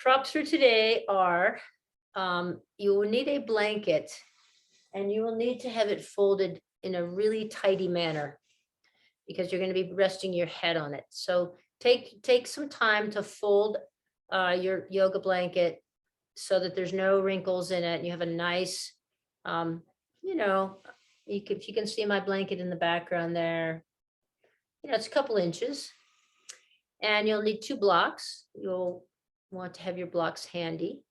Props for today are you will need a blanket and you will need to have it folded in a really tidy manner because you're going to be resting your head on it. So take some time to fold your yoga blanket so that there's no wrinkles in it and you have a nice, um, you know, if you can see my blanket in the background there, it's a couple inches. And you'll need 2 blocks. You'll want to have your blocks handy.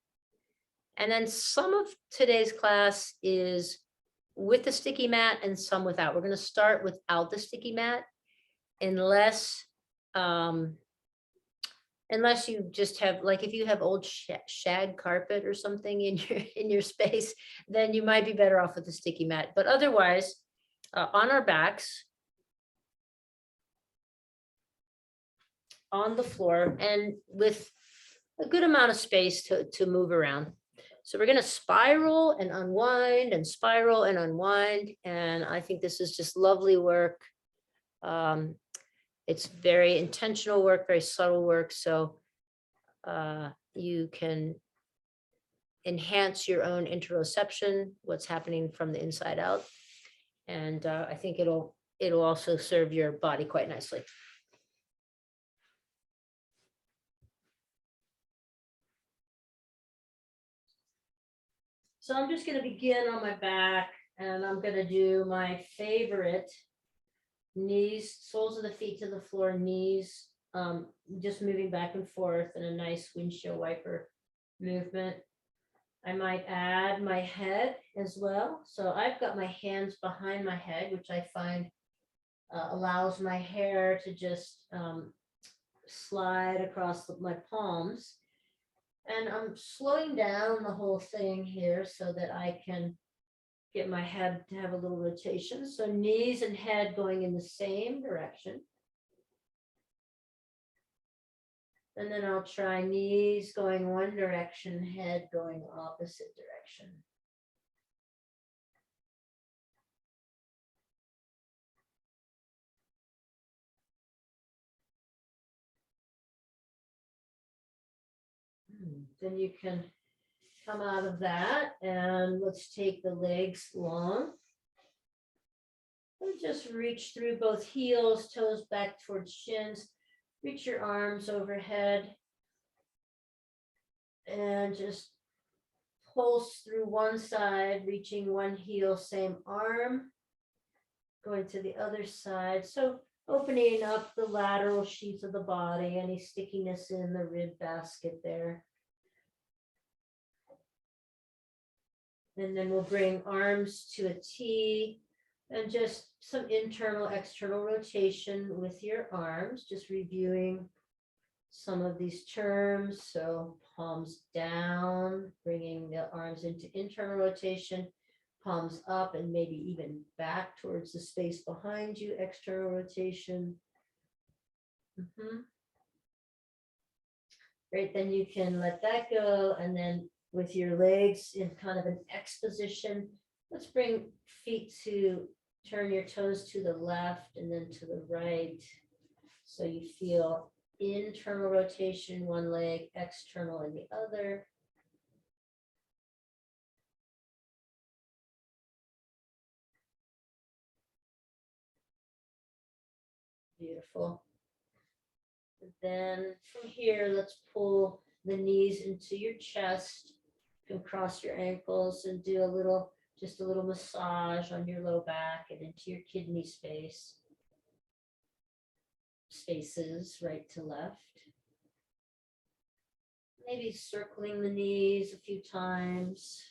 And then some of today's class is with the sticky mat and some without. We're going to start without the sticky mat unless unless you just have, like, if you have old shag carpet or something in your space, then you might be better off with the sticky mat. But otherwise, on our backs, on the floor, and with a good amount of space to move around. So we're going to spiral and unwind and spiral and unwind. And I think this is just lovely work. It's very intentional work, very subtle work. So you can enhance your own interoception, what's happening from the inside out. And I think it'll also serve your body quite nicely. So I'm just going to begin on my back, and I'm going to do my favorite knees, soles of the feet to the floor, knees, just moving back and forth in a nice windshield wiper movement. I might add my head as well. So I've got my hands behind my head, which I find allows my hair to just slide across my palms. And I'm slowing down the whole thing here so that I can get my head to have a little rotation. So knees and head going in the same direction. And then I'll try knees going one direction, head going opposite direction. Then you can come out of that, and let's take the legs long. And just reach through both heels, toes back towards shins. Reach your arms overhead. And just pulse through one side, reaching one heel, same arm. Going to the other side. So opening up the lateral sheaths of the body, any stickiness in the rib basket there. And then we'll bring arms to a T and just some internal, external rotation with your arms, just reviewing some of these terms. So palms down, bringing the arms into internal rotation, palms up and maybe even back towards the space behind you, external rotation. Great, then you can let that go, and then with your legs in kind of an X position, let's bring feet to turn your toes to the left and then to the right. So you feel internal rotation, one leg, external in the other. Beautiful. Then from here, let's pull the knees into your chest. You can cross your ankles and do just a little massage on your low back and into your kidney spaces, right to left. Maybe circling the knees a few times.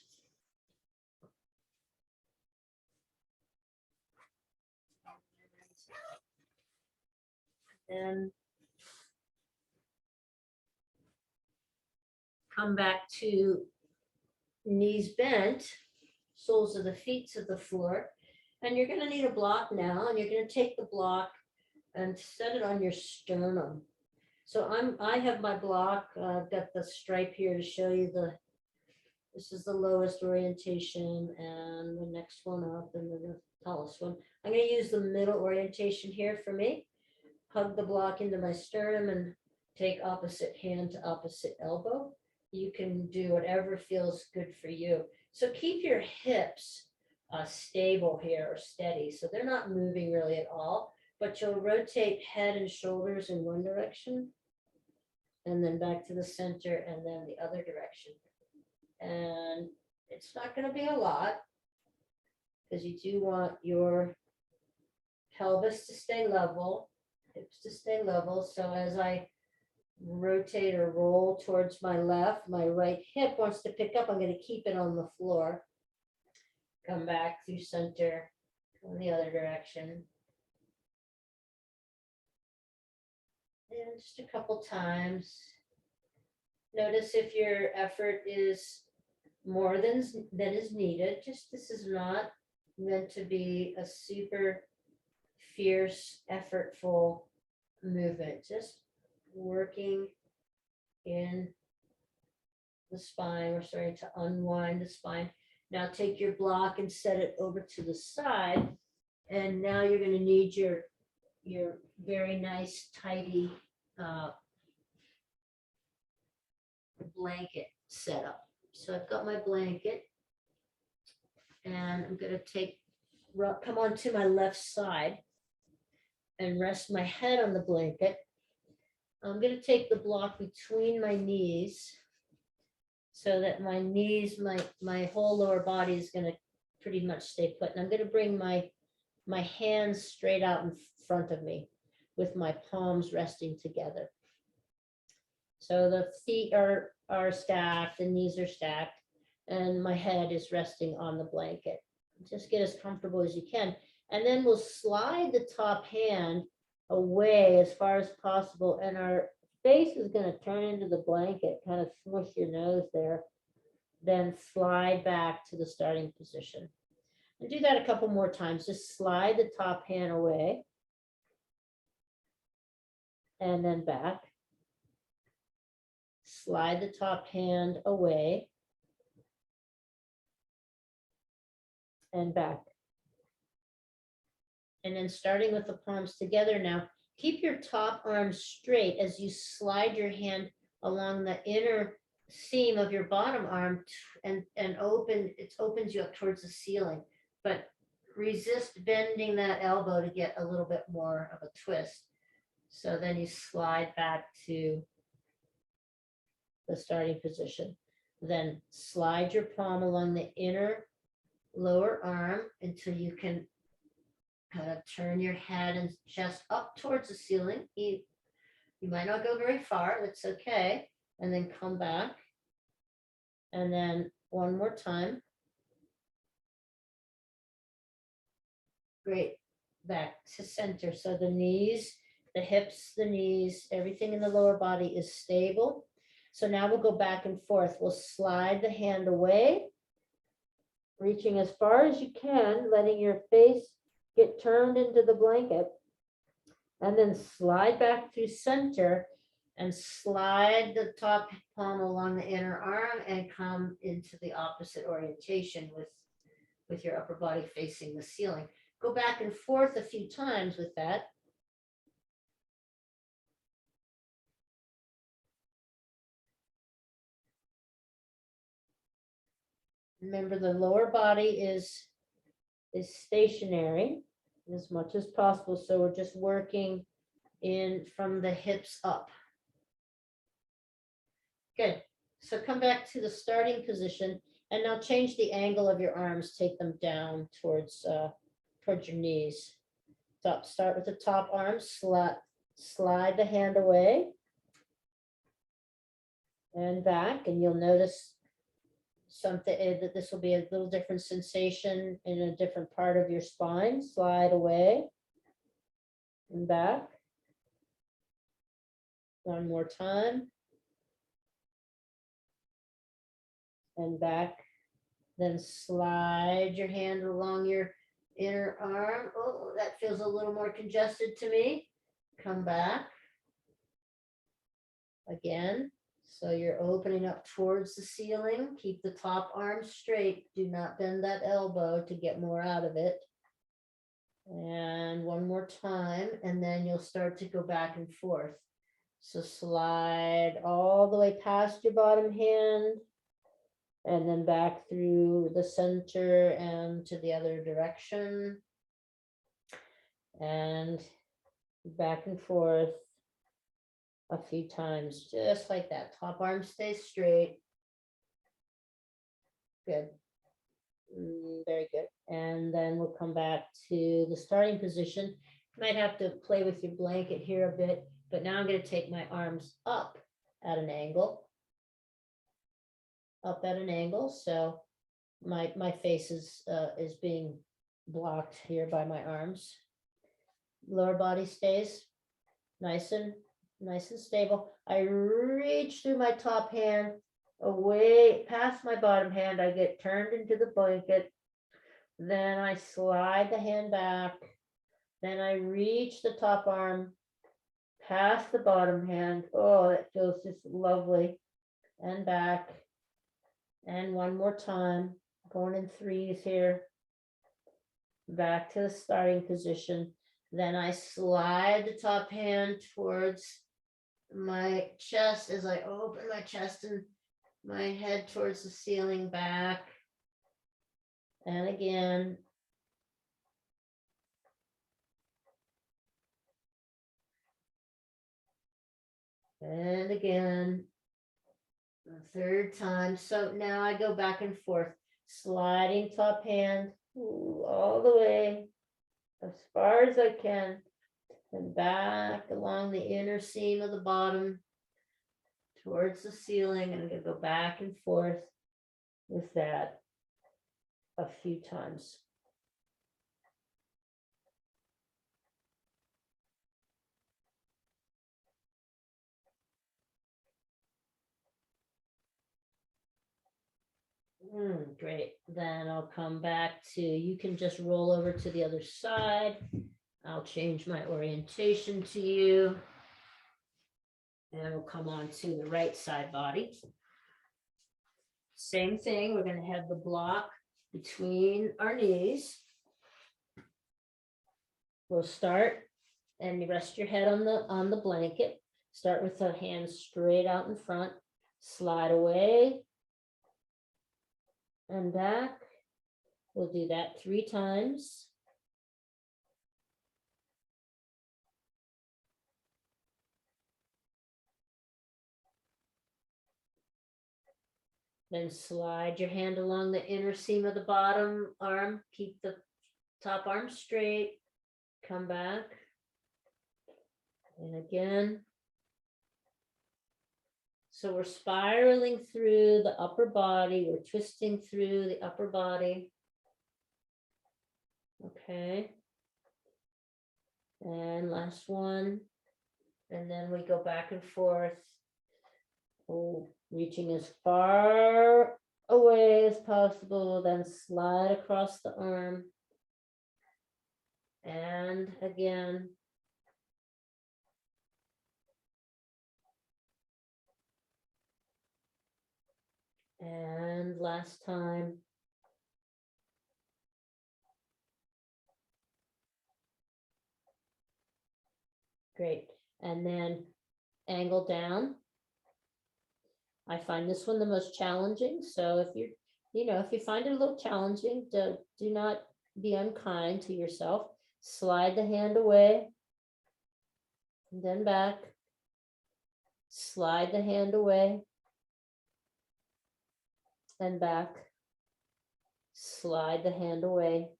Then come back to knees bent, soles of the feet to the floor. And you're going to need a block now, and you're going to take the block and set it on your sternum. So I have my block, I've got the stripe here to show you this is the lowest orientation, and the next one up, and then the tallest one. I'm going to use the middle orientation here for me. Hug the block into my sternum and take opposite hand to opposite elbow. you can do whatever feels good for you. So keep your hips stable here or steady. So they're not moving really at all, but you'll rotate head and shoulders in one direction and then back to the center and then the other direction. And it's not going to be a lot because you do want your pelvis to stay level, hips to stay level. So as I rotate or roll towards my left, my right hip wants to pick up. I'm going to keep it on the floor. Come back through center, go in the other direction. And just a couple times. Notice if your effort is more than is needed. Just this is not meant to be a super fierce, effortful movement. Just working in the spine. We're starting to unwind the spine. Now take your block and set it over to the side. And now you're going to need your very nice, tidy blanket set up. So I've got my blanket and I'm going to come onto my left side and rest my head on the blanket. I'm going to take the block between my knees so that my knees, my whole lower body is going to pretty much stay put. And I'm going to bring my hands straight out in front of me with my palms resting together. So the feet are stacked, the knees are stacked, and my head is resting on the blanket. Just get as comfortable as you can. And then we'll slide the top hand away as far as possible, and our face is going to turn into the blanket, kind of smush your nose there, then slide back to the starting position. And do that a couple more times. Just slide the top hand away and then back. Slide the top hand away and back. And then starting with the palms together now, keep your top arm straight as you slide your hand along the inner seam of your bottom arm and opens you up towards the ceiling. But resist bending that elbow to get a little bit more of a twist. So then you slide back to the starting position. Then slide your palm along the inner lower arm until you can kind of turn your head and chest up towards the ceiling. You might not go very far, that's okay. And then come back. And then one more time. Great. Back to center. So the knees, the hips, the knees, everything in the lower body is stable. So now we'll go back and forth. We'll slide the hand away, reaching as far as you can, letting your face get turned into the blanket, and then slide back through center and slide the top palm along the inner arm and come into the opposite orientation with your upper body facing the ceiling. Go back and forth a few times with that. Remember, the lower body is stationary as much as possible. So we're just working in from the hips up. Good. So come back to the starting position and now change the angle of your arms. Take them down towards your knees. Start with the top arm. Slide the hand away and back, and you'll notice something that this will be a little different sensation in a different part of your spine. Slide away and back. One more time. And back. Then slide your hand along your inner arm. Oh, that feels a little more congested to me. Come back. Again. So you're opening up towards the ceiling. Keep the top arm straight. Do not bend that elbow to get more out of it. And one more time, and then you'll start to go back and forth. So slide all the way past your bottom hand and then back through the center and to the other direction. And back and forth a few times, just like that. Top arm stays straight. Good. Very good. And then we'll come back to the starting position. You might have to play with your blanket here a bit, but now I'm going to take my arms up at an angle. Up at an angle. So my face is being blocked here by my arms. Lower body stays nice and stable. I reach through my top hand away past my bottom hand. I get turned into the blanket. Then I slide the hand back. Then I reach the top arm past the bottom hand. Oh, that feels just lovely. And back. And one more time. Going in threes here. Back to the starting position. Then I slide the top hand towards my chest as I open my chest and my head towards the ceiling, back. And again. And again. The third time. So now I go back and forth, sliding top hand all the way as far as I can, and back along the inner seam of the bottom towards the ceiling. And I'm going to go back and forth with that a few times. Great. Then I'll come back to, you can just roll over to the other side. I'll change my orientation to you. And we'll come on to the right side body. Same thing, we're going to have the block between our knees. We'll start, and you rest your head on the blanket. Start with the hands straight out in front. Slide away and back. We'll do that 3 times. Then slide your hand along the inner seam of the bottom arm. Keep the top arm straight. Come back. And again. So we're spiraling through the upper body. We're twisting through the upper body. Okay. And last one. And then we go back and forth. Oh, reaching as far away as possible, then slide across the arm. And again. And last time. Great. And then angle down. I find this one the most challenging. So if if you find it a little challenging, do not be unkind to yourself. Slide the hand away. And then back. Slide the hand away. And back. Slide the hand away.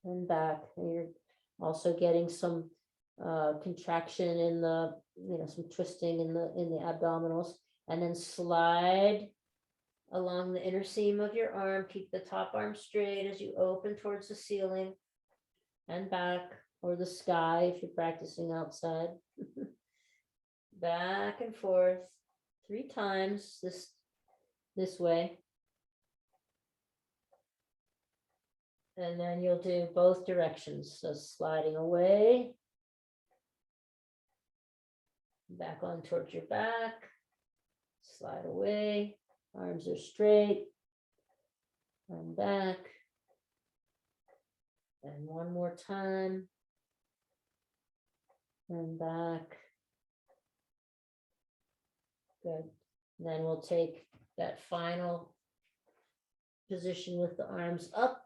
And back. And you're also getting some contraction in the, some twisting in the abdominals. And then slide along the inner seam of your arm. Keep the top arm straight as you open towards the ceiling and back, or the sky if you're practicing outside. Back and forth 3 times this way. And then you'll do both directions. So sliding away, back on towards your back, slide away, arms are straight, and back. And one more time, and back. Good. Then we'll take that final position with the arms up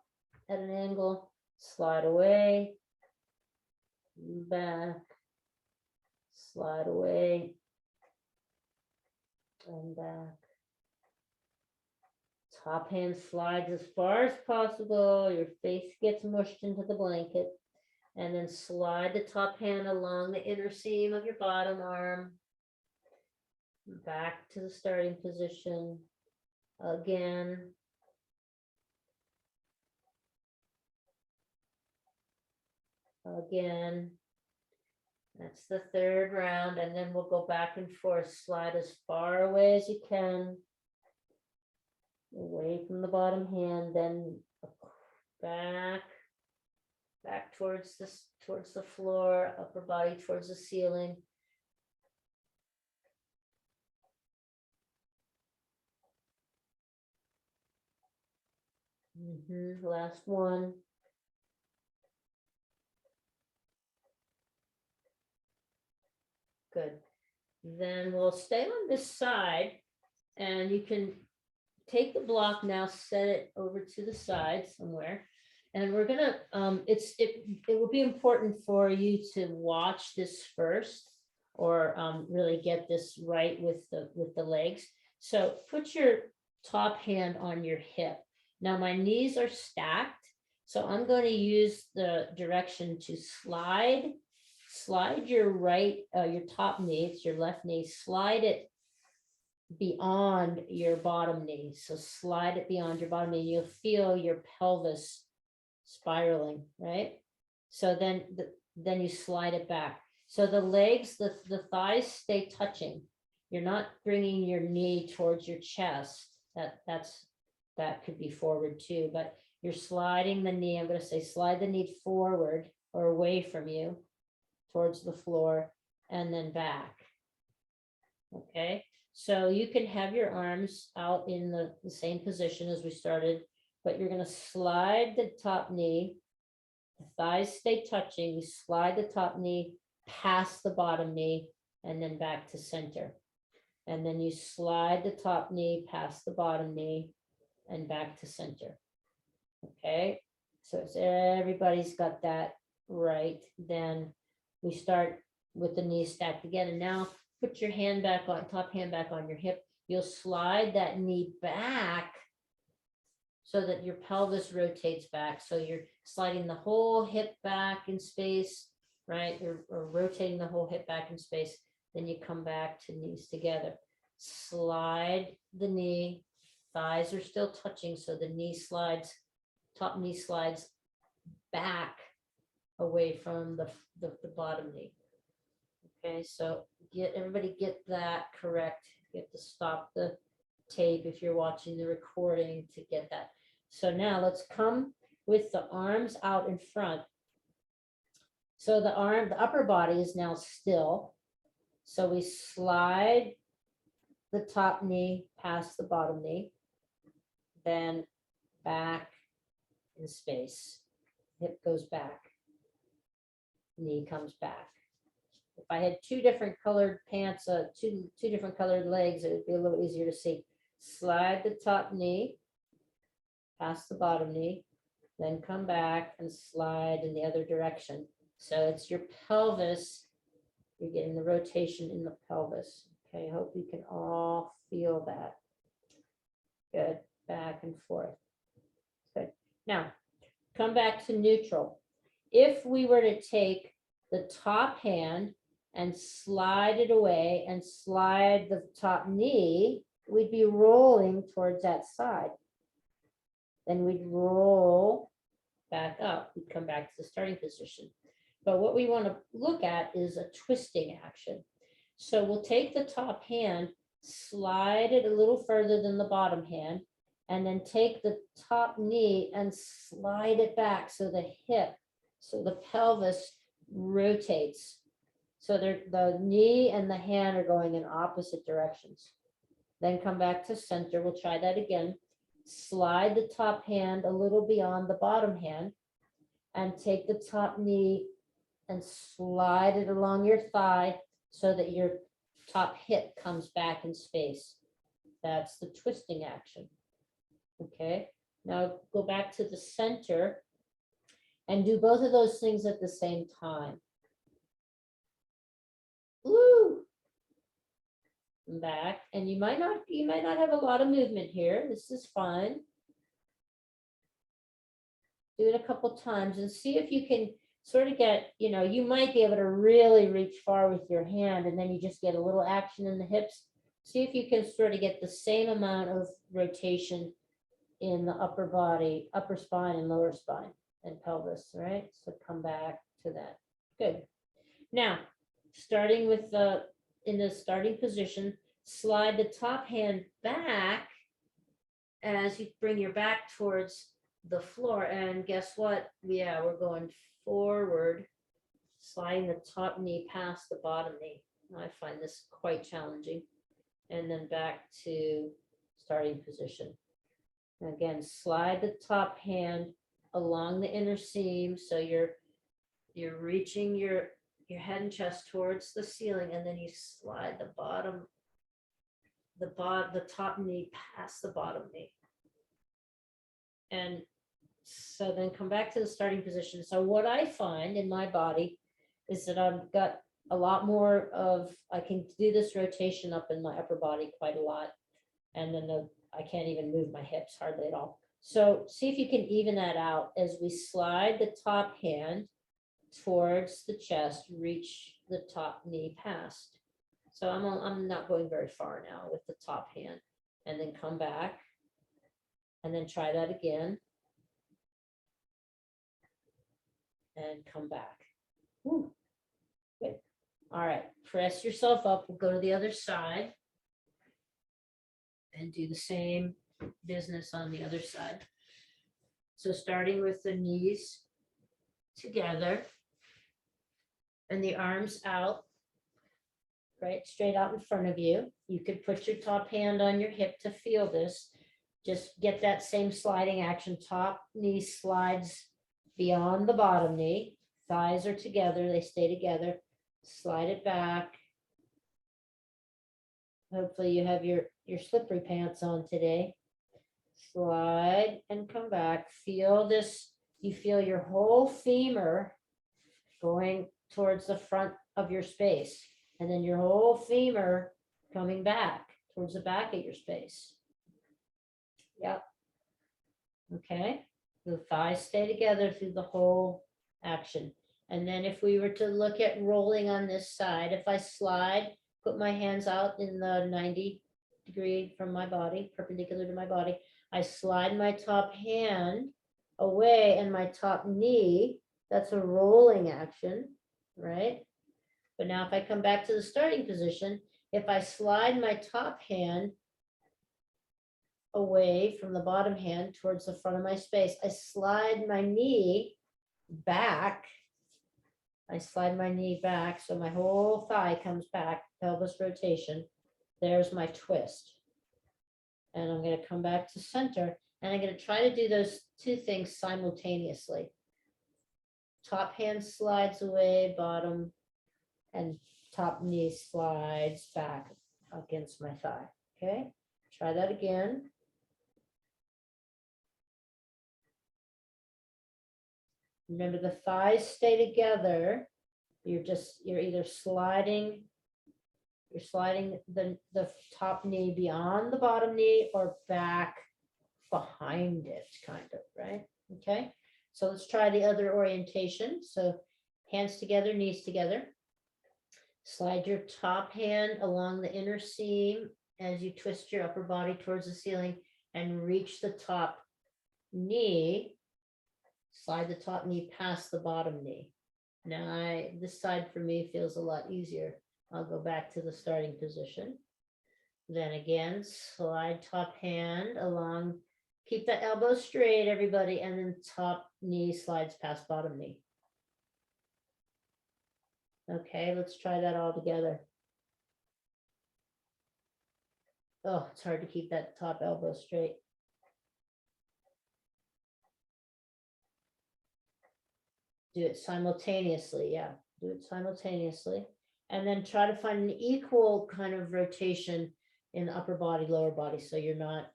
at an angle, slide away, back, slide away, and back. Top hand slides as far as possible. Your face gets mushed into the blanket. And then slide the top hand along the inner seam of your bottom arm. Back to the starting position. Again. Again. That's the third round. And then we'll go back and forth. Slide as far away as you can. Away from the bottom hand. Then back. Back towards the floor, upper body towards the ceiling. Last one. Good. Then we'll stay on this side, and you can take the block now, set it over to the side somewhere. And we're gonna, it will be important for you to watch this first, or really get this right with the legs. So put your top hand on your hip. Now my knees are stacked, so I'm going to use the direction to slide your your top knee, it's your left knee, slide it beyond your bottom knee. So slide it beyond your bottom knee. You'll feel your pelvis spiraling, right? So then you slide it back. So the legs, the thighs stay touching. You're not bringing your knee towards your chest. That could be forward too, but you're sliding the knee. I'm going to say slide the knee forward or away from you towards the floor, and then back. Okay, so you can have your arms out in the same position as we started, but you're going to slide the top knee, the thighs stay touching, you slide the top knee past the bottom knee, and then back to center. And then you slide the top knee past the bottom knee and back to center. Okay, so everybody's got that right. Then we start with the knees stacked again, and now put your hand back on, top hand back on your hip. You'll slide that knee back so that your pelvis rotates back. So you're sliding the whole hip back in space, right? Or rotating the whole hip back in space. Then you come back to knees together. Slide the knee, thighs are still touching, so the knee slides, top knee slides back away from the bottom knee. Okay, so everybody get that correct. You have to stop the tape if you're watching the recording to get that. So now let's come with the arms out in front. So the upper body is now still. So we slide the top knee past the bottom knee, then back in space. Hip goes back, knee comes back. If I had two different colored pants, two different colored legs, it would be a little easier to see. Slide the top knee past the bottom knee, then come back and slide in the other direction. So it's your pelvis. You're getting the rotation in the pelvis. Okay, I hope you can all feel that. Good, back and forth. Good. Now, come back to neutral. If we were to take the top hand and slide it away and slide the top knee, we'd be rolling towards that side. Then we'd roll back up. We'd come back to the starting position. But what we want to look at is a twisting action. So we'll take the top hand, slide it a little further than the bottom hand, and then take the top knee and slide it back so the hip, so the pelvis rotates. So the knee and the hand are going in opposite directions. Then come back to center. We'll try that again. Slide the top hand a little beyond the bottom hand and take the top knee and slide it along your thigh so that your top hip comes back in space. That's the twisting action. Okay, now go back to the center and do both of those things at the same time. Woo! Back, and you might not have a lot of movement here. This is fine. Do it a couple times and see if you can sort of get, you might be able to really reach far with your hand, and then you just get a little action in the hips. See if you can sort of get the same amount of rotation in the upper body, upper spine and lower spine and pelvis, right? So come back to that. Good. Now, starting with in the starting position, slide the top hand back as you bring your back towards the floor. And guess what? Yeah, we're going forward, sliding the top knee past the bottom knee. I find this quite challenging. And then back to starting position. Again, slide the top hand along the inner seam, so you're reaching your head and chest towards the ceiling, and then you slide the top knee past the bottom knee. And so then come back to the starting position. So what I find in my body is that I've got a lot more of, I can do this rotation up in my upper body quite a lot. And then I can't even move my hips hardly at all. So see if you can even that out as we slide the top hand towards the chest, reach the top knee past. So I'm not going very far now with the top hand, and then come back and then try that again and come back. Woo. Good. All right, press yourself up. We'll go to the other side and do the same business on the other side. So starting with the knees together and the arms out, right, straight out in front of you. You could put your top hand on your hip to feel this. Just get that same sliding action. Top knee slides beyond the bottom knee. Thighs are together, they stay together. Slide it back. Hopefully you have your slippery pants on today. Slide and come back. Feel this. You feel your whole femur going towards the front of your space, and then your whole femur coming back towards the back of your space. Yep. Okay. The thighs stay together through the whole action. And then if we were to look at rolling on this side, if I slide, put my hands out in the 90 degree from my body, perpendicular to my body, I slide my top hand away and my top knee, that's a rolling action, right? But now if I come back to the starting position, if I slide my top hand away from the bottom hand towards the front of my space, I slide my knee back. I slide my knee back so my whole thigh comes back, pelvis rotation. There's my twist. And I'm going to come back to center, and I'm going to try to do those two things simultaneously. Top hand slides away, bottom, and top knee slides back against my thigh. Okay, try that again. Remember, the thighs stay together. You're either sliding, the top knee beyond the bottom knee or back behind it, kind of, right? Okay, so let's try the other orientation. So hands together, knees together. Slide your top hand along the inner seam as you twist your upper body towards the ceiling and reach the top knee. Slide the top knee past the bottom knee. Now this side for me feels a lot easier. I'll go back to the starting position. Then again, slide top hand along, keep the elbow straight, everybody, and then top knee slides past bottom knee. Okay, let's try that all together. Oh, it's hard to keep that top elbow straight. Do it simultaneously, yeah, do it simultaneously. And then try to find an equal kind of rotation in the upper body, lower body. So you're not,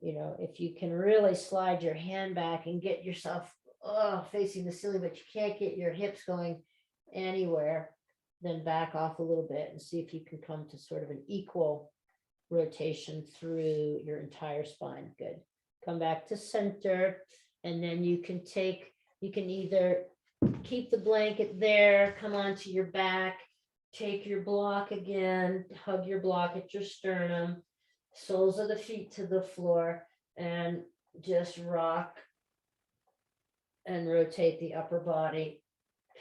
if you can really slide your hand back and get yourself facing the ceiling, but you can't get your hips going anywhere, then back off a little bit and see if you can come to sort of an equal rotation through your entire spine. Good. Come back to center, and then you can either keep the blanket there, come onto your back, take your block again, hug your block at your sternum, soles of the feet to the floor, and just rock and rotate the upper body,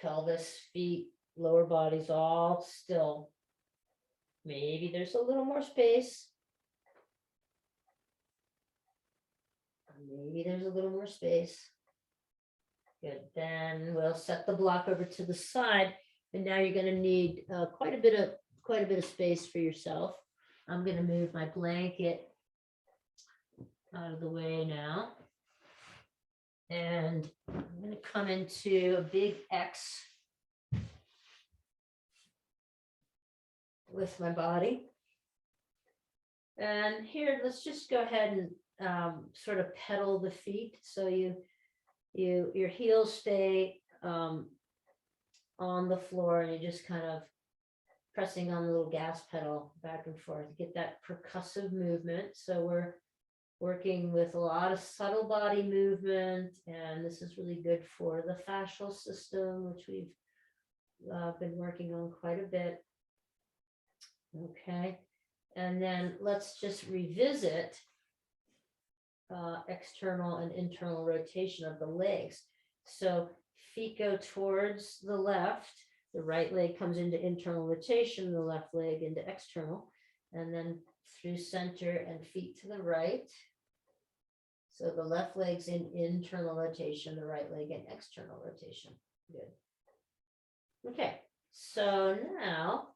pelvis, feet, lower body's all still. Maybe there's a little more space. Maybe there's a little more space. Good. Then we'll set the block over to the side, and now you're going to need quite a bit of space for yourself. I'm going to move my blanket out of the way now, and I'm going to come into a big X with my body. And here, let's just go ahead and sort of pedal the feet, so your heels stay on the floor, and you're just kind of pressing on the little gas pedal back and forth, get that percussive movement. So we're working with a lot of subtle body movement, and this is really good for the fascial system, which we've been working on quite a bit. Okay, and then let's just revisit external and internal rotation of the legs. So feet go towards the left, the right leg comes into internal rotation, the left leg into external, and then through center and feet to the right. So the left leg's in internal rotation, the right leg in external rotation. Good. Okay, so now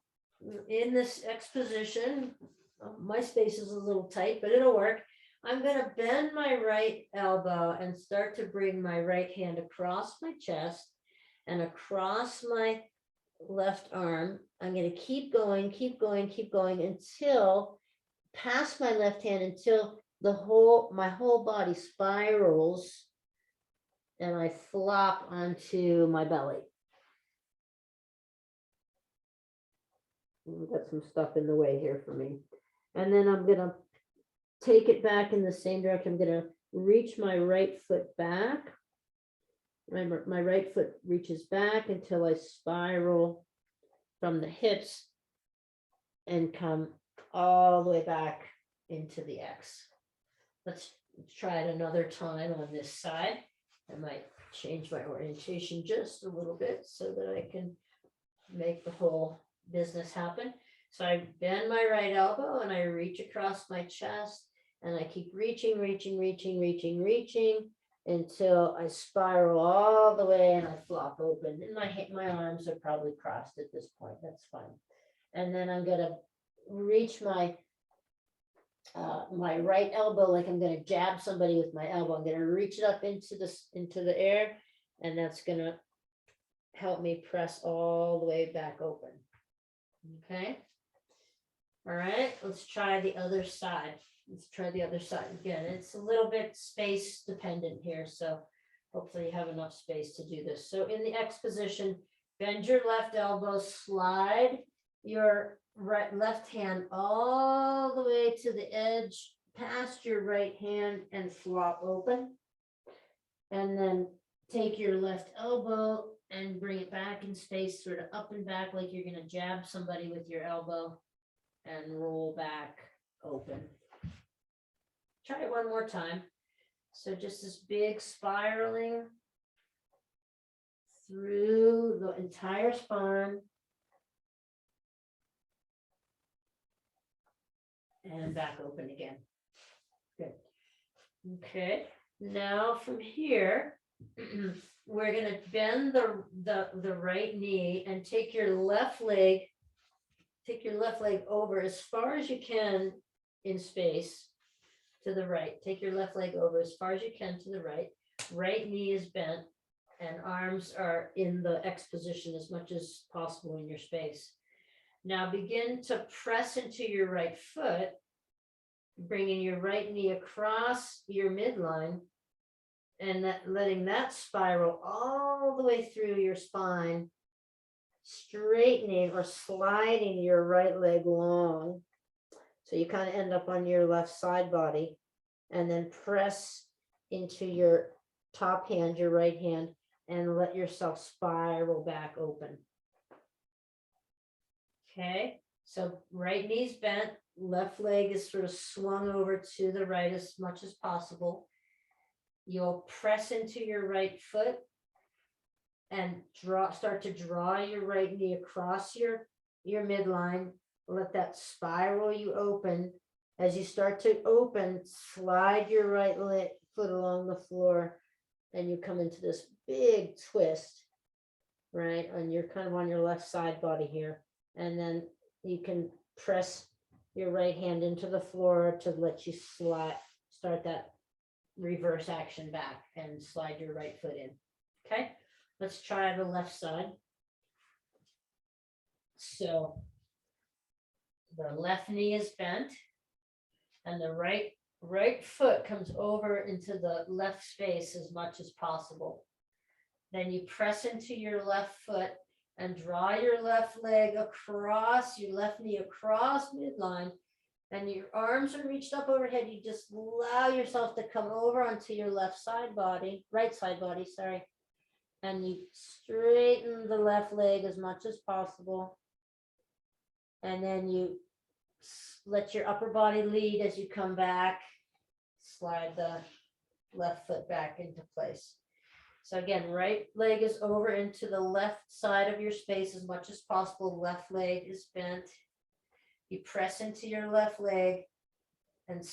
in this X position, my space is a little tight, but it'll work. I'm going to bend my right elbow and start to bring my right hand across my chest and across my left arm. I'm going to keep going until past my left hand, until my whole body spirals and I flop onto my belly. We've got some stuff in the way here for me. And then I'm going to take it back in the same direction. I'm going to reach my right foot back. My right foot reaches back until I spiral from the hips and come all the way back into the X. Let's try it another time on this side. I might change my orientation just a little bit so that I can make the whole business happen. So I bend my right elbow and I reach across my chest, and I keep reaching until I spiral all the way and I flop open. And my arms are probably crossed at this point. That's fine. And then I'm going to reach my right elbow like I'm going to jab somebody with my elbow. I'm going to reach it up into the air, and that's going to help me press all the way back open. Okay. All right, let's try the other side. Let's try the other side again. It's a little bit space dependent here, so hopefully you have enough space to do this. So in the X position, bend your left elbow, slide your left hand all the way to the edge, past your right hand, and flop open. And then take your left elbow and bring it back in space, sort of up and back, like you're going to jab somebody with your elbow, and roll back open. Try it one more time. So just this big spiraling through the entire spine and back open again. Good. Okay. Now from here, we're going to bend the right knee and take your left leg over as far as you can in space to the right. Take your left leg over as far as you can to the right. Right knee is bent. and arms are in the X position as much as possible in your space. Now begin to press into your right foot, bringing your right knee across your midline and letting that spiral all the way through your spine, straightening or sliding your right leg long. So you kind of end up on your left side body, and then press into your top hand, your right hand, and let yourself spiral back open. Okay, so right knee's bent, left leg is sort of swung over to the right as much as possible. You'll press into your right foot and start to draw your right knee across your midline. Let that spiral you open. As you start to open, slide your right foot along the floor, and you come into this big twist, right? And you're kind of on your left side body here. And then you can press your right hand into the floor to let you start that reverse action back and slide your right foot in. Okay, let's try the left side. So the left knee is bent and the right foot comes over into the left space as much as possible. Then you press into your left foot and draw your left leg across, your left knee across midline, and your arms are reached up overhead. You just allow yourself to come over onto your left side body, right side body, sorry. And you straighten the left leg as much as possible. And then you let your upper body lead as you come back, slide the left foot back into place. So again, right leg is over into the left side of your space as much as possible. Left leg is bent. You press into your left leg and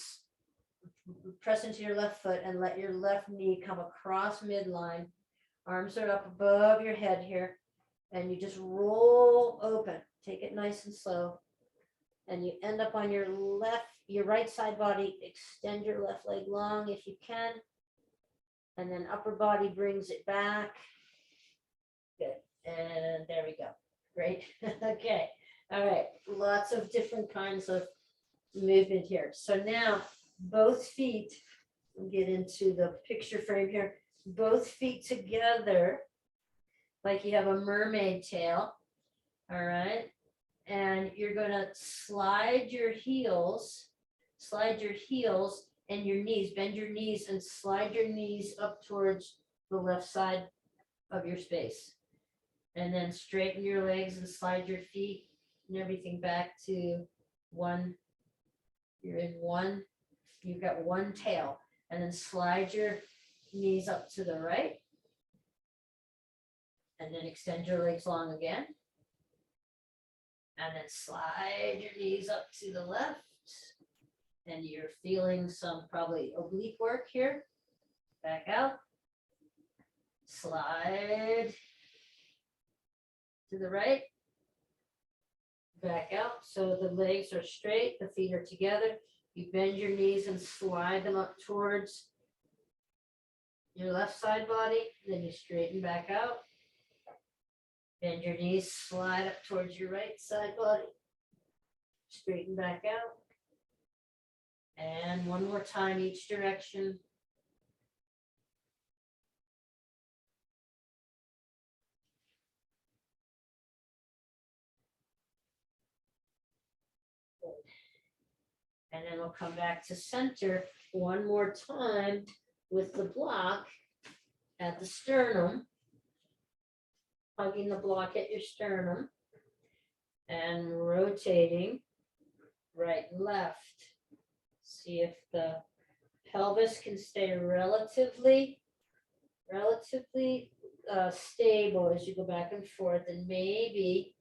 press into your left foot and let your left knee come across midline. Arms are up above your head here, and you just roll open. Take it nice and slow. And you end up on your right side body. Extend your left leg long if you can. And then upper body brings it back. Good. And there we go. Great. Okay. All right. Lots of different kinds of movement here. So now both feet, we'll get into the picture frame here. Both feet together, like you have a mermaid tail. All right. And you're going to slide your heels and your knees, bend your knees and slide your knees up towards the left side of your space. And then straighten your legs and slide your feet and everything back to one. You're in one, you've got one tail. And then slide your knees up to the right. And then extend your legs long again. And then slide your knees up to the left. And you're feeling some probably oblique work here. Back out. Slide to the right. Back out. So the legs are straight, the feet are together. You bend your knees and slide them up towards your left side body. Then you straighten back out. Bend your knees, slide up towards your right side body. Straighten back out. And one more time each direction. Good. And then we'll come back to center one more time with the block at the sternum. Hugging the block at your sternum and rotating right and left. See if the pelvis can stay relatively stable as you go back and forth, and maybe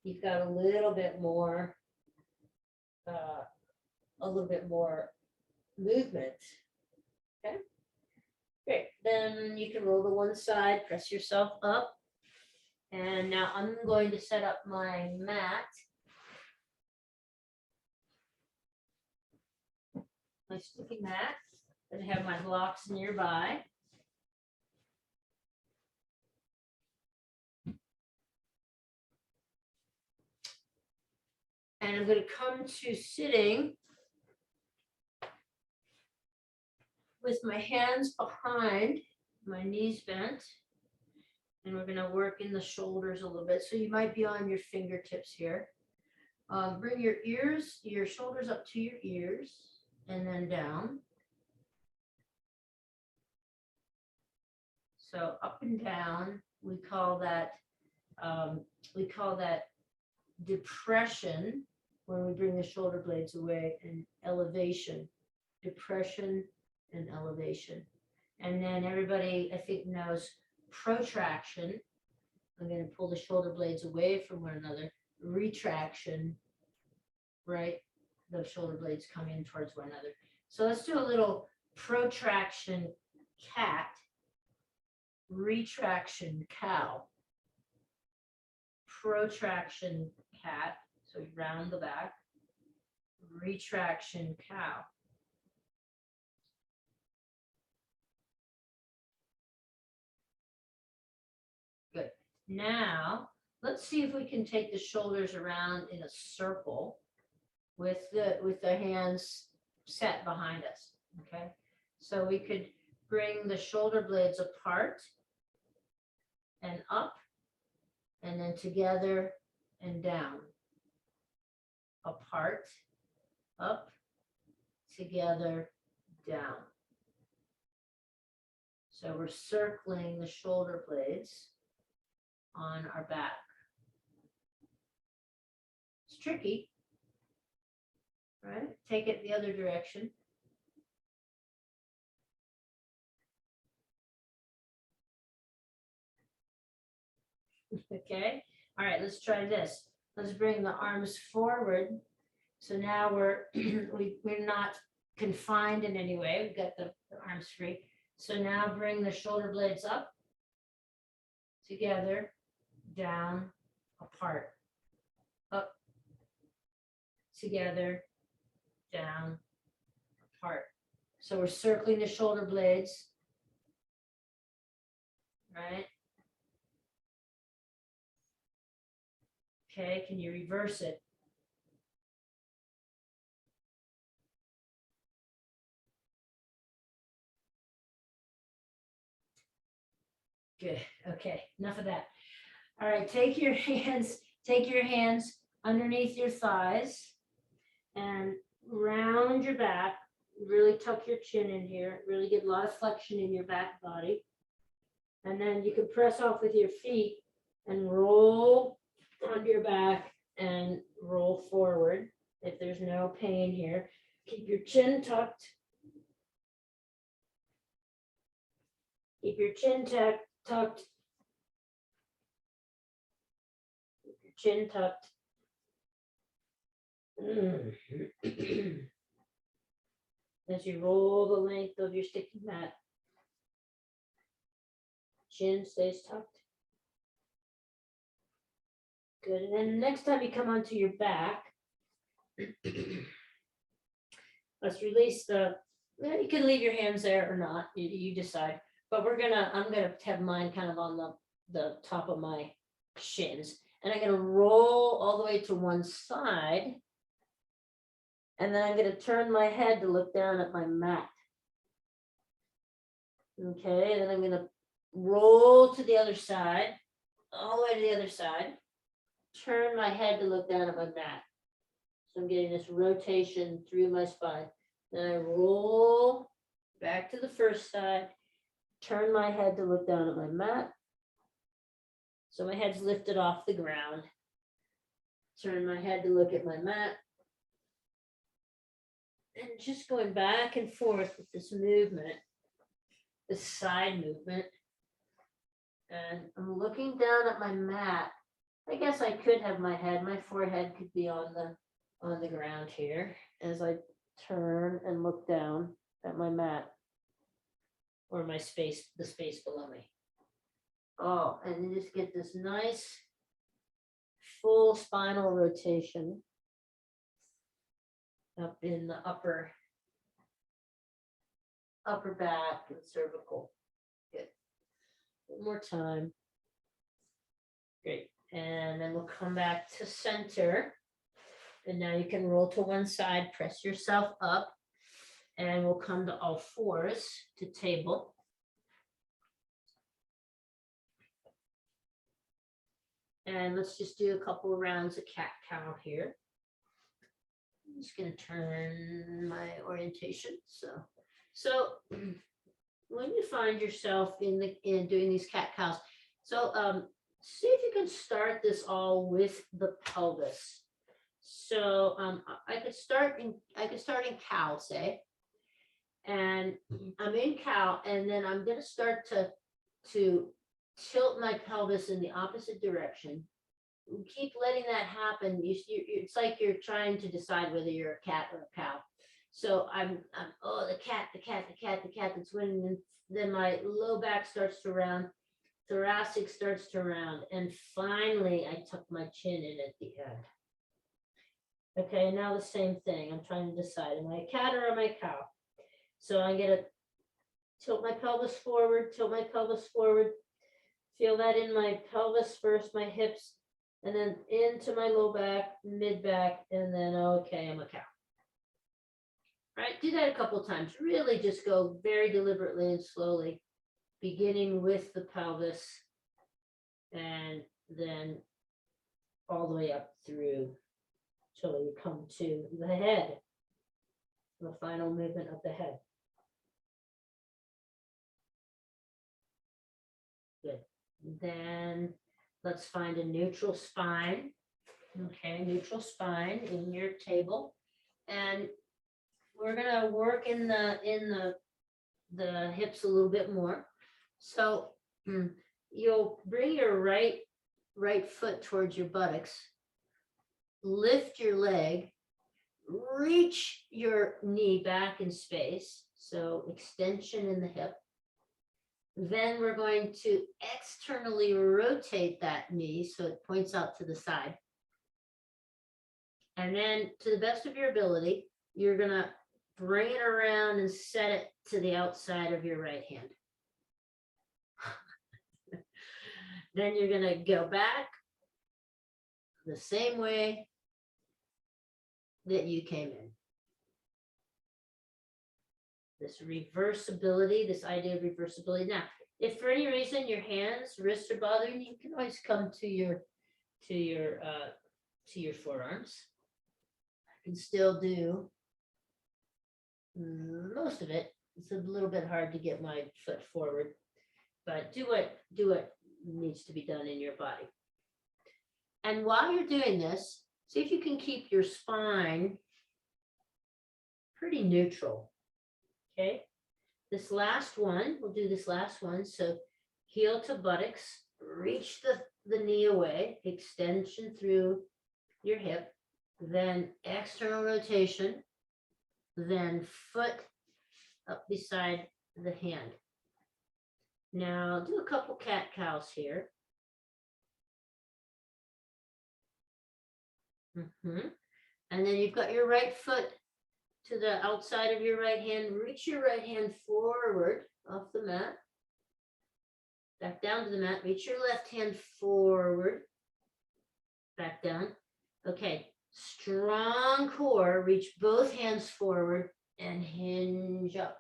you've got a little bit more movement. Okay, great. Then you can roll to one side, press yourself up. And now I'm going to set up my mat. My sticky mat. And have my blocks nearby. And I'm going to come to sitting with my hands behind, my knees bent. And we're going to work in the shoulders a little bit. So you might be on your fingertips here. Bring your shoulders up to your ears and then down. So up and down, we call that depression when we bring the shoulder blades away, and elevation, depression and elevation. And then everybody, I think, knows protraction. I'm going to pull the shoulder blades away from one another. Retraction, right? The shoulder blades come in towards one another. So let's do a little protraction cat, retraction cow, protraction cat, so round the back, retraction cow. Good. Now, let's see if we can take the shoulders around in a circle with the hands set behind us, okay? So we could bring the shoulder blades apart and up, and then together and down. Apart, up, together, down. So we're circling the shoulder blades on our back. It's tricky, right? Take it the other direction. Okay. All right, let's try this. Let's bring the arms forward. So now we're we're not confined in any way. We've got the arms free. So now bring the shoulder blades up, together, down, apart, up, together, down, apart. So we're circling the shoulder blades, right? Okay, can you reverse it? Good. Okay, enough of that. All right, take your hands underneath your thighs and round your back. Really tuck your chin in here. Really get a lot of flexion in your back body. And then you can press off with your feet and roll onto your back and roll forward. If there's no pain here, keep your chin tucked. Keep your chin tucked. Keep your chin tucked. As you roll the length of your sticky mat, chin stays tucked. Good. And then next time you come onto your back, let's release you can leave your hands there or not, you decide. But I'm gonna have mine kind of on the top of my shins. And I'm gonna roll all the way to one side. And then I'm gonna turn my head to look down at my mat. Okay, and then I'm gonna roll to the other side, all the way to the other side. Turn my head to look down at my mat. So I'm getting this rotation through my spine. Then I roll back to the first side, turn my head to look down at my mat. So my head's lifted off the ground. Turn my head to look at my mat. And just going back and forth with this movement, this side movement. And I'm looking down at my mat. I guess I could have my forehead could be on the ground here as I turn and look down at my mat or the space below me. Oh, and you just get this nice full spinal rotation up in the upper back and cervical. Good. One more time. Great. And then we'll come back to center. And now you can roll to one side, press yourself up, and we'll come to all fours to table. And let's just do a couple of rounds of cat-cow here. I'm just going to turn my orientation. So when you find yourself in doing these cat-cows, so see if you can start this all with the pelvis. So I could start in cow, say, and I'm in cow, and then I'm going to start to tilt my pelvis in the opposite direction. Keep letting that happen. It's like you're trying to decide whether you're a cat or a cow. So I'm oh, the cat that's winning. And then my low back starts to round, thoracic starts to round, and finally I tuck my chin in at the end. Okay, now the same thing. I'm trying to decide, am I a cat or am I a cow? So I'm gonna tilt my pelvis forward, feel that in my pelvis first, my hips, and then into my low back, mid back, and then, okay, I'm a cow. All right, do that a couple of times. Really just go very deliberately and slowly, beginning with the pelvis, and then all the way up through till you come to the head, the final movement of the head. Good. Then let's find a neutral spine. Okay, neutral spine in your table. And we're gonna work in the hips a little bit more. So you'll bring your right foot towards your buttocks, lift your leg, reach your knee back in space, so extension in the hip. Then we're going to externally rotate that knee so it points out to the side. And then, to the best of your ability, you're going to bring it around and set it to the outside of your right hand. Then you're going to go back the same way that you came in. This reversibility, this idea of reversibility. Now, if for any reason your hands, wrists are bothering you, you can always come to your forearms. I can still do most of it. It's a little bit hard to get my foot forward, but do what needs to be done in your body. And while you're doing this, see if you can keep your spine pretty neutral. Okay, this last one, we'll do this last one. So heel to buttocks, reach the knee away, extension through your hip, then external rotation, then foot up beside the hand. Now do a couple cat-cows here. And then you've got your right foot to the outside of your right hand. Reach your right hand forward off the mat. Back down to the mat. Reach your left hand forward. Back down. Okay. Strong core. Reach both hands forward and hinge up.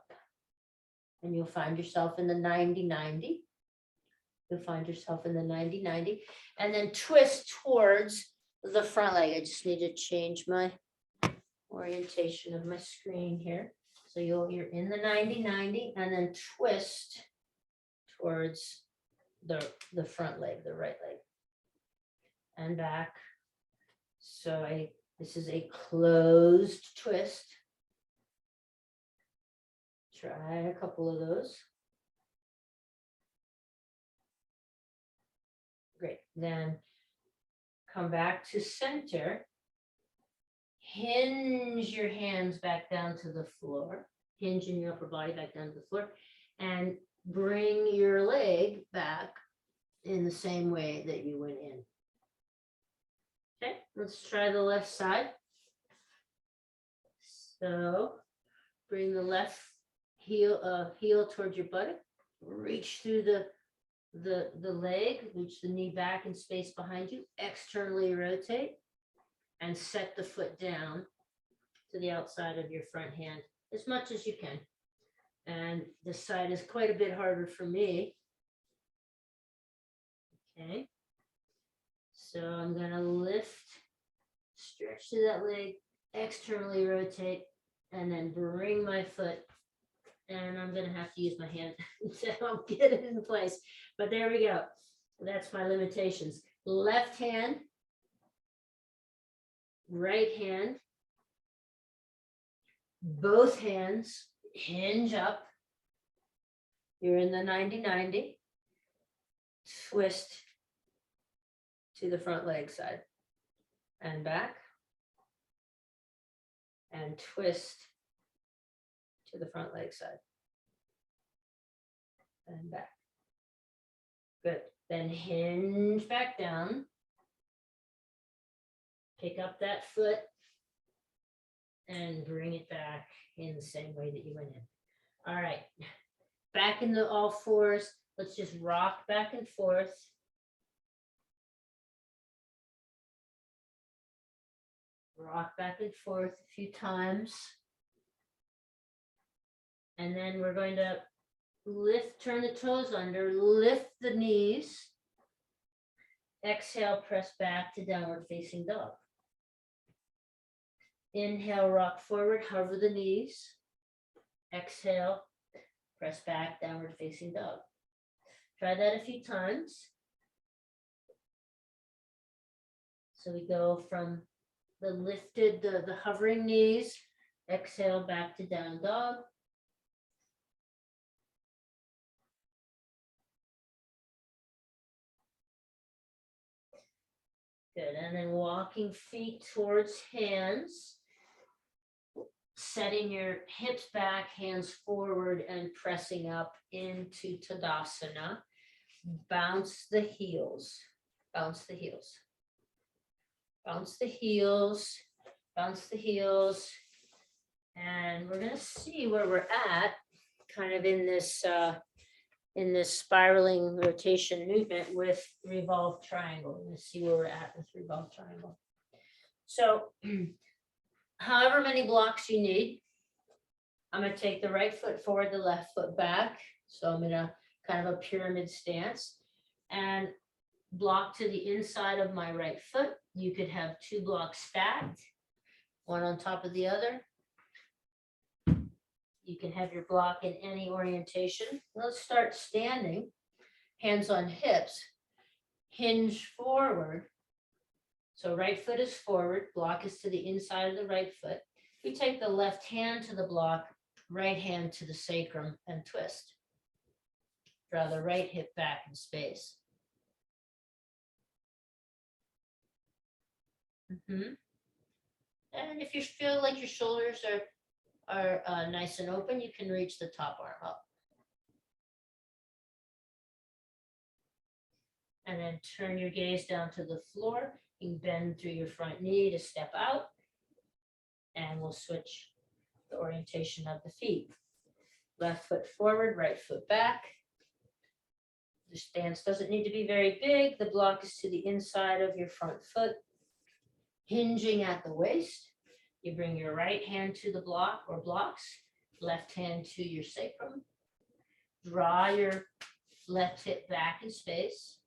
And you'll find yourself in the 90-90. You'll find yourself in the 90-90. And then twist towards the front leg. I just need to change my orientation of my screen here. So you're in the 90-90 and then twist towards the front leg, the right leg, and back. So this is a closed twist. Try a couple of those. Great. Then come back to center. Hinge your hands back down to the floor. Hinge in your upper body back down to the floor. And bring your leg back in the same way that you went in. Okay, let's try the left side. So bring the left heel towards your buttock. Reach through the leg, reach the knee back in space behind you. Externally rotate. and set the foot down to the outside of your front hand as much as you can. And this side is quite a bit harder for me. Okay. So I'm going to lift, stretch to that leg, externally rotate, and then bring my foot. And I'm going to have to use my hand to help get it in place. But there we go. That's my limitations. Left hand, right hand, both hands hinge up. You're in the 90-90. Twist to the front leg side and back, and twist to the front leg side and back. Good. Then hinge back down. Pick up that foot and bring it back in the same way that you went in. All right. Back into all fours. Let's just rock back and forth. Rock back and forth a few times. And then we're going to lift, turn the toes under, lift the knees. Exhale, press back to downward facing dog. Inhale, rock forward, hover the knees. Exhale, press back, downward facing dog. Try that a few times. So we go from the lifted, the hovering knees, exhale back to down dog. Good, and then walking feet towards hands, setting your hips back, hands forward, and pressing up into Tadasana. Bounce the heels, bounce the heels. Bounce the heels, bounce the heels. And we're going to see where we're at, kind of in this spiraling rotation movement with revolved triangle. Let's see where we're at with revolved triangle. So however many blocks you need, I'm going to take the right foot forward, the left foot back. So I'm in a kind of a pyramid stance and block to the inside of my right foot. You could have two blocks stacked, one on top of the other. You can have your block in any orientation. Let's start standing, hands on hips, hinge forward. So right foot is forward, block is to the inside of the right foot. You take the left hand to the block, right hand to the sacrum and twist. Draw the right hip back in space. And if you feel like your shoulders are nice and open, you can reach the top arm up. And then turn your gaze down to the floor. You bend through your front knee to step out. And we'll switch the orientation of the feet. Left foot forward, right foot back. The stance doesn't need to be very big. The block is to the inside of your front foot. Hinging at the waist. You bring your right hand to the block or blocks, left hand to your sacrum. Draw your left hip back in space.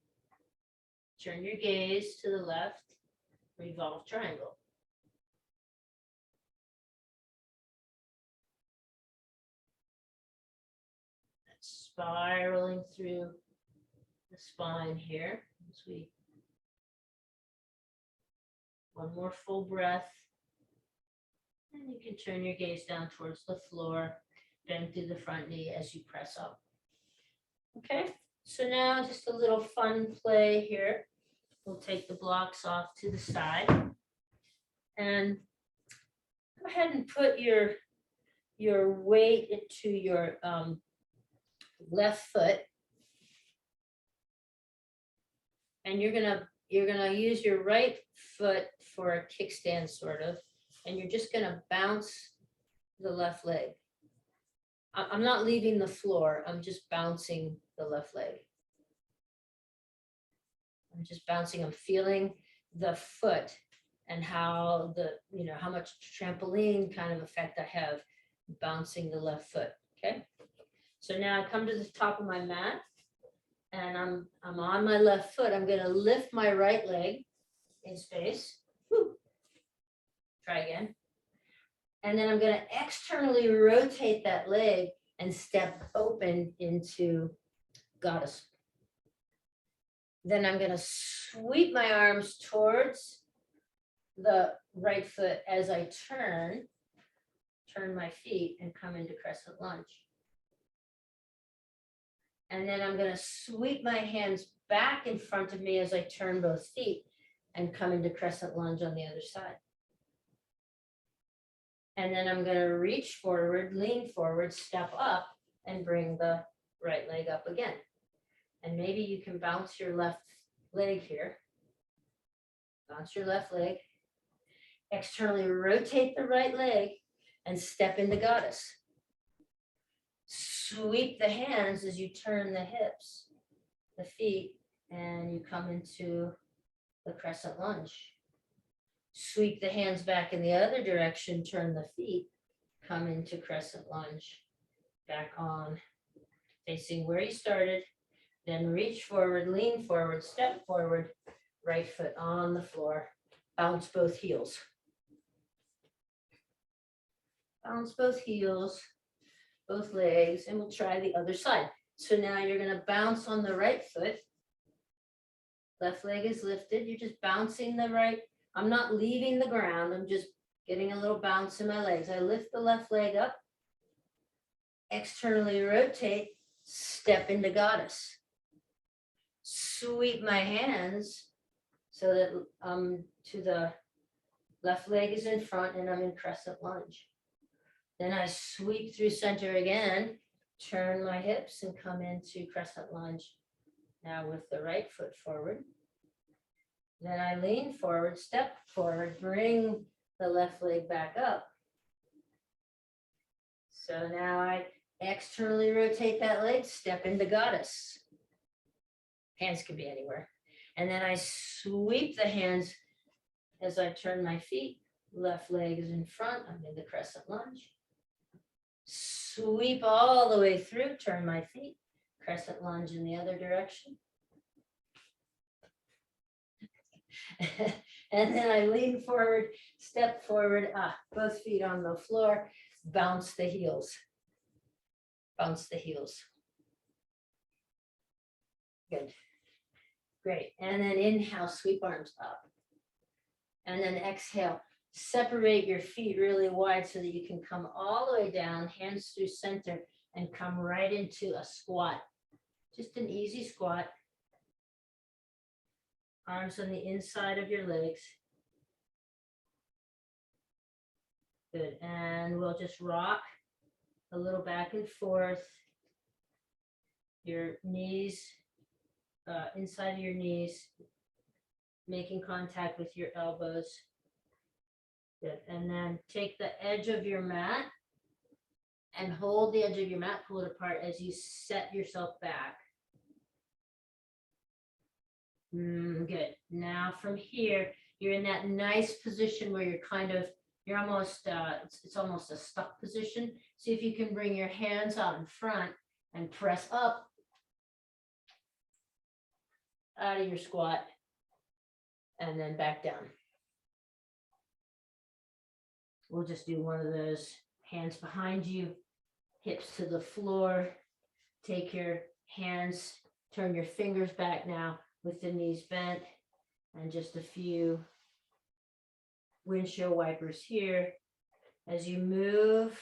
Turn your gaze to the left, revolve triangle. That's spiraling through the spine here. As we, one more full breath. And you can turn your gaze down towards the floor, bend through the front knee as you press up. Okay, so now just a little fun play here. We'll take the blocks off to the side. And go ahead and put your weight into your left foot. And you're gonna use your right foot for a kickstand sort of. And you're just going to bounce the left leg. I'm not leaving the floor. I'm just bouncing the left leg. I'm just bouncing. I'm feeling the foot and how how much trampoline kind of effect I have bouncing the left foot. Okay. So now I come to the top of my mat and I'm on my left foot. I'm going to lift my right leg in space. Whew. Try again. And then I'm going to externally rotate that leg and step open into goddess. Then I'm going to sweep my arms towards the right foot as I turn my feet and come into crescent lunge. And then I'm going to sweep my hands back in front of me as I turn both feet and come into crescent lunge on the other side. And then I'm going to reach forward, lean forward, step up, and bring the right leg up again. And maybe you can bounce your left leg here. Bounce your left leg. Externally rotate the right leg and step into goddess. Sweep the hands as you turn the hips, the feet, and you come into the crescent lunge. Sweep the hands back in the other direction, turn the feet, come into crescent lunge, back on, facing where you started, then reach forward, lean forward, step forward, right foot on the floor, bounce both heels. Bounce both heels, both legs, and we'll try the other side. So now you're going to bounce on the right foot. Left leg is lifted. You're just bouncing the right. I'm not leaving the ground. I'm just getting a little bounce in my legs. I lift the left leg up, externally rotate, step into goddess. Sweep my hands so that to the left leg is in front and I'm in crescent lunge. Then I sweep through center again, turn my hips and come into crescent lunge. Now with the right foot forward. Then I lean forward, step forward, bring the left leg back up. So now I externally rotate that leg, step into goddess. Hands can be anywhere. And then I sweep the hands as I turn my feet. Left leg is in front. I'm in the crescent lunge. Sweep all the way through, turn my feet. Crescent lunge in the other direction. And then I lean forward, step forward, both feet on the floor, bounce the heels. Bounce the heels. Good. Great. And then inhale, sweep arms up. And then exhale, separate your feet really wide so that you can come all the way down, hands through center, and come right into a squat. Just an easy squat. Arms on the inside of your legs. Good. And we'll just rock a little back and forth. Your knees, inside of your knees, making contact with your elbows. Good. And then take the edge of your mat and hold the edge of your mat, pull it apart as you set yourself back. Good. Now from here, you're in that nice position where you're almost, it's almost a stuck position. See if you can bring your hands out in front and press up out of your squat and then back down. We'll just do one of those, hands behind you, hips to the floor. Take your hands, turn your fingers back now with the knees bent, and just a few windshield wipers here. As you move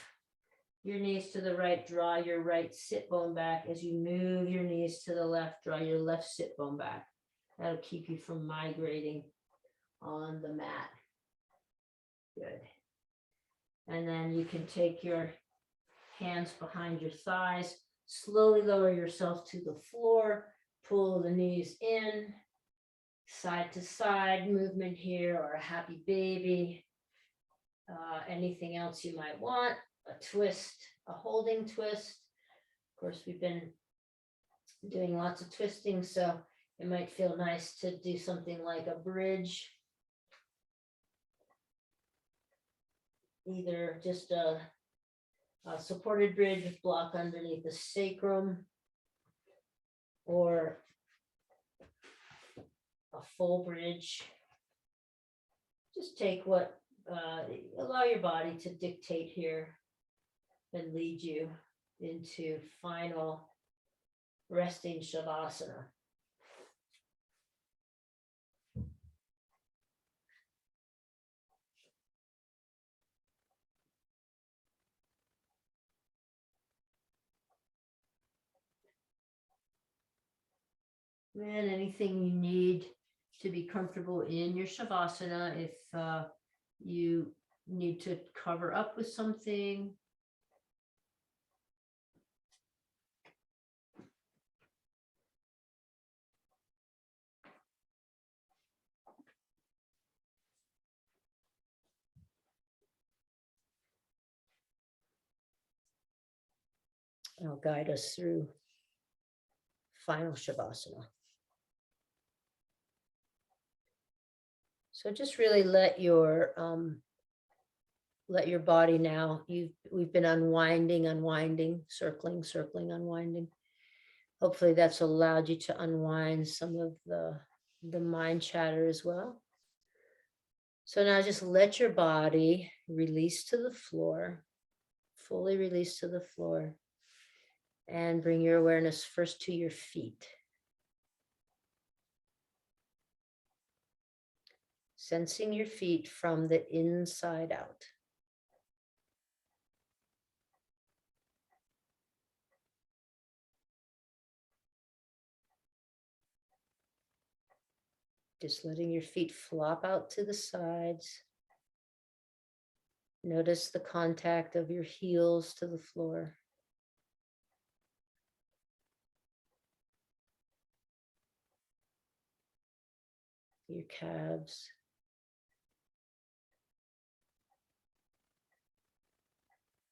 your knees to the right, draw your right sit bone back. As you move your knees to the left, draw your left sit bone back. That'll keep you from migrating on the mat. Good. And then you can take your hands behind your thighs, slowly lower yourself to the floor, pull the knees in, side to side movement here, or a happy baby. Anything else you might want, a twist, a holding twist. Of course, we've been doing lots of twisting, so it might feel nice to do something like a bridge. either just a supported bridge with block underneath the sacrum, or a full bridge. Just take what, allow your body to dictate here and lead you into final resting Shavasana. And anything you need to be comfortable in your Shavasana, if you need to cover up with something. I'll guide us through final Shavasana. So just really let your body now, we've been unwinding, circling, unwinding. Hopefully that's allowed you to unwind some of the mind chatter as well. So now just let your body release to the floor, fully release to the floor, and bring your awareness first to your feet. Sensing your feet from the inside out. Just letting your feet flop out to the sides. Notice the contact of your heels to the floor. Your calves.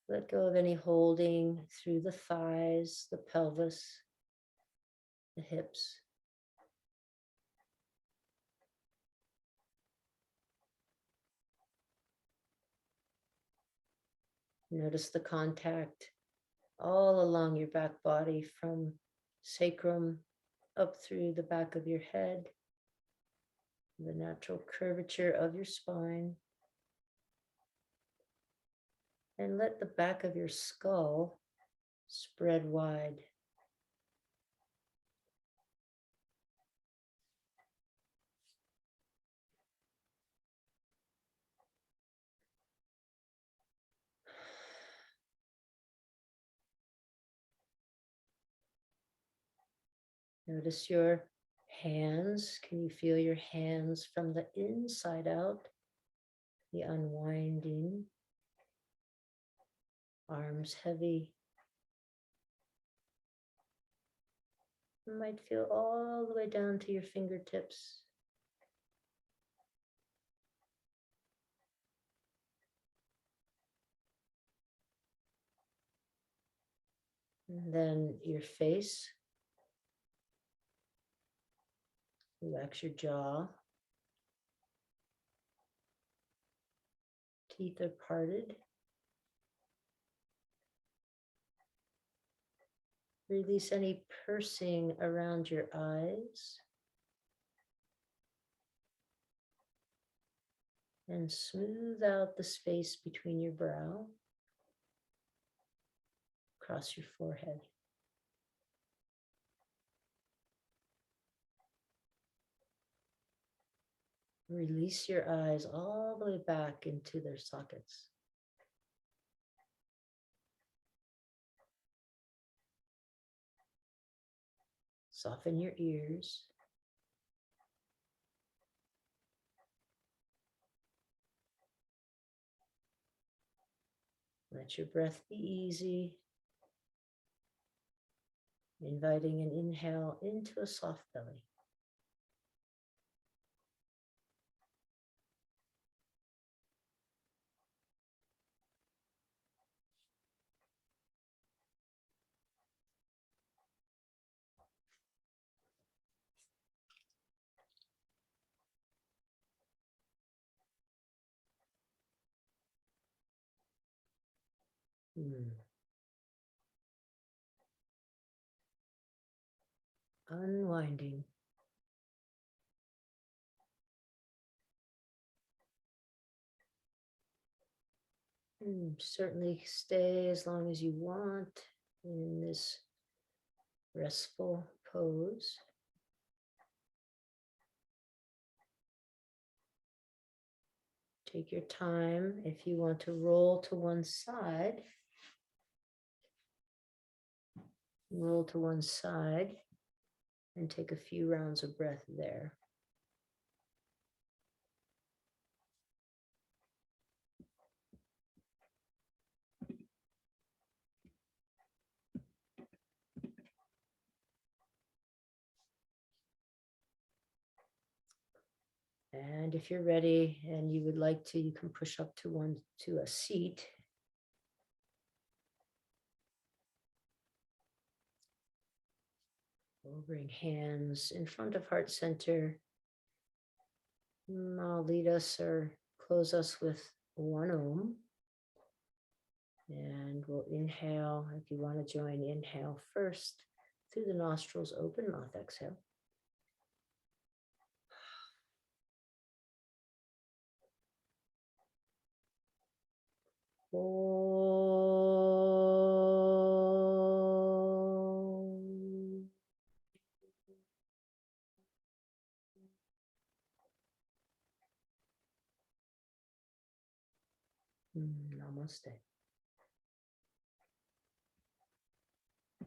Let go of any holding through the thighs, the pelvis, the hips. Notice the contact all along your back body from sacrum up through the back of your head, the natural curvature of your spine. And let the back of your skull spread wide. Notice your hands. Can you feel your hands from the inside out? The unwinding. Arms heavy. You might feel all the way down to your fingertips. And then your face. Relax your jaw. Teeth are parted. Release any pursing around your eyes. And smooth out the space between your brow, across your forehead. Release your eyes all the way back into their sockets. Soften your ears. Let your breath be easy, inviting an inhale into a soft belly. Unwinding. Certainly stay as long as you want in this restful pose. Take your time. If you want to roll to one side, roll to one side and take a few rounds of breath there. And if you're ready and you would like to, you can push up to a seat. We'll bring hands in front of heart center. I'll lead us or close us with one Om. And we'll inhale. If you want to join, inhale first through the nostrils, open mouth, exhale. Namaste.